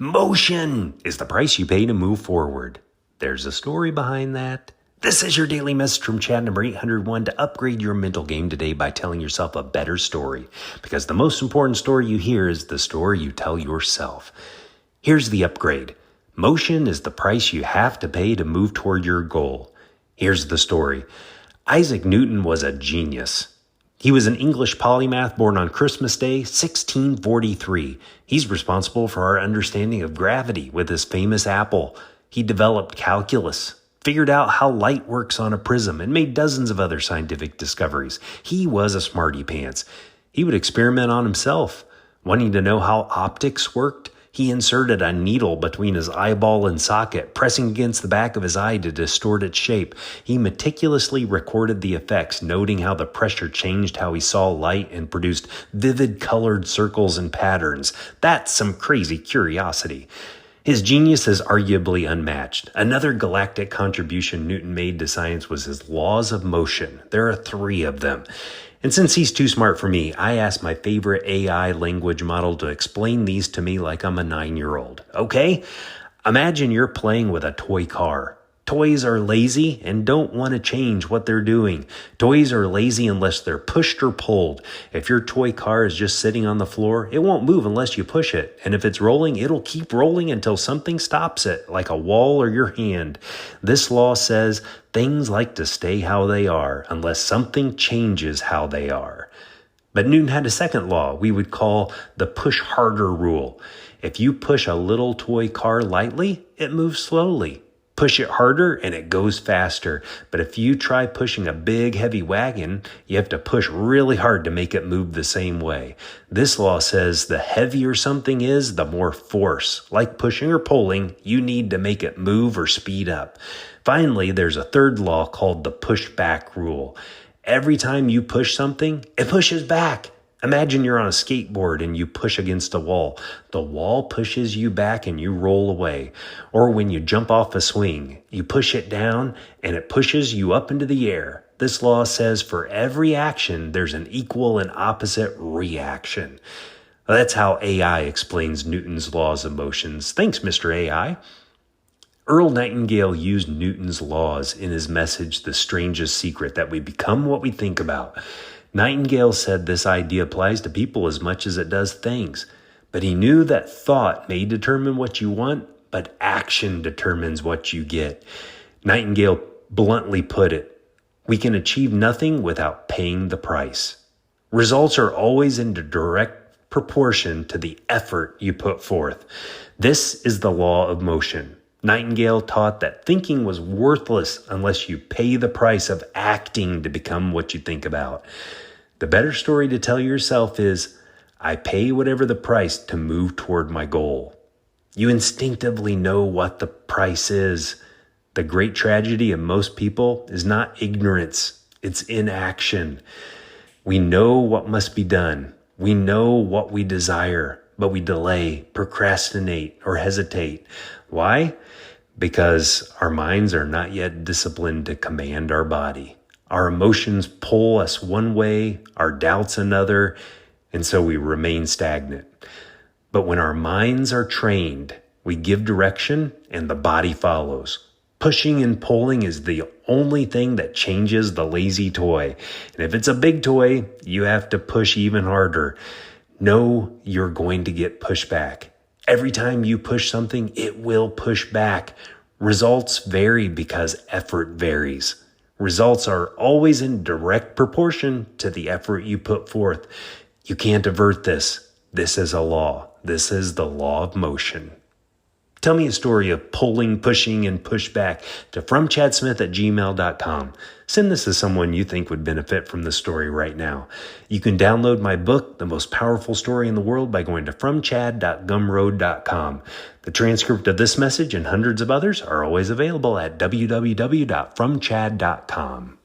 Motion is the price you pay to move forward. There's a story behind that. This is your daily message from Chad number 801 to upgrade your mental game today by telling yourself a better story. Because the most important story you hear is the story you tell yourself. Here's the upgrade. Motion is the price you have to pay to move toward your goal. Here's the story. Isaac Newton was a genius. He was an English polymath born on Christmas Day, 1643. He's responsible for our understanding of gravity with his famous apple. He developed calculus, figured out how light works on a prism, and made dozens of other scientific discoveries. He was a smarty pants. He would experiment on himself. Wanting to know how optics worked, he inserted a needle between his eyeball and socket, pressing against the back of his eye to distort its shape. He meticulously recorded the effects, noting how the pressure changed how he saw light and produced vivid colored circles and patterns. That's some crazy curiosity. His genius is arguably unmatched. Another galactic contribution Newton made to science was his laws of motion. There are 3 of them. And since he's too smart for me, I asked my favorite AI language model to explain these to me like I'm a 9-year-old. Okay? Imagine you're playing with a toy car. Toys are lazy and don't want to change what they're doing. Toys are lazy unless they're pushed or pulled. If your toy car is just sitting on the floor, it won't move unless you push it. And if it's rolling, it'll keep rolling until something stops it, like a wall or your hand. This law says things like to stay how they are unless something changes how they are. But Newton had a second law we would call the push harder rule. If you push a little toy car lightly, it moves slowly. Push it harder and it goes faster. But if you try pushing a big heavy wagon, you have to push really hard to make it move the same way. This law says the heavier something is, the more force. Like pushing or pulling, you need to make it move or speed up. Finally, there's a third law called the push-back rule. Every time you push something, it pushes back. Imagine you're on a skateboard and you push against a wall. The wall pushes you back and you roll away. Or when you jump off a swing, you push it down and it pushes you up into the air. This law says for every action, there's an equal and opposite reaction. That's how AI explains Newton's laws of motions. Thanks, Mr. AI. Earl Nightingale used Newton's laws in his message, The Strangest Secret, that we become what we think about. Nightingale said this idea applies to people as much as it does things, but he knew that thought may determine what you want, but action determines what you get. Nightingale bluntly put it, we can achieve nothing without paying the price. Results are always in direct proportion to the effort you put forth. This is the law of motion. Nightingale taught that thinking was worthless unless you pay the price of acting to become what you think about. The better story to tell yourself is, I pay whatever the price to move toward my goal. You instinctively know what the price is. The great tragedy of most people is not ignorance, it's inaction. We know what must be done. We know what we desire, but we delay, procrastinate, or hesitate. Why? Because our minds are not yet disciplined to command our body. Our emotions pull us one way, our doubts another, and so we remain stagnant. But when our minds are trained, we give direction and the body follows. Pushing and pulling is the only thing that changes the lazy toy. And if it's a big toy, you have to push even harder. Know you're going to get pushback. Every time you push something, it will push back. Results vary because effort varies. Results are always in direct proportion to the effort you put forth. You can't avert this. This is a law. This is the law of motion. Tell me a story of pulling, pushing, and pushback to fromchadsmith@gmail.com. Send this to someone you think would benefit from the story right now. You can download my book, The Most Powerful Story in the World, by going to fromchad.gumroad.com. The transcript of this message and hundreds of others are always available at www.fromchad.com.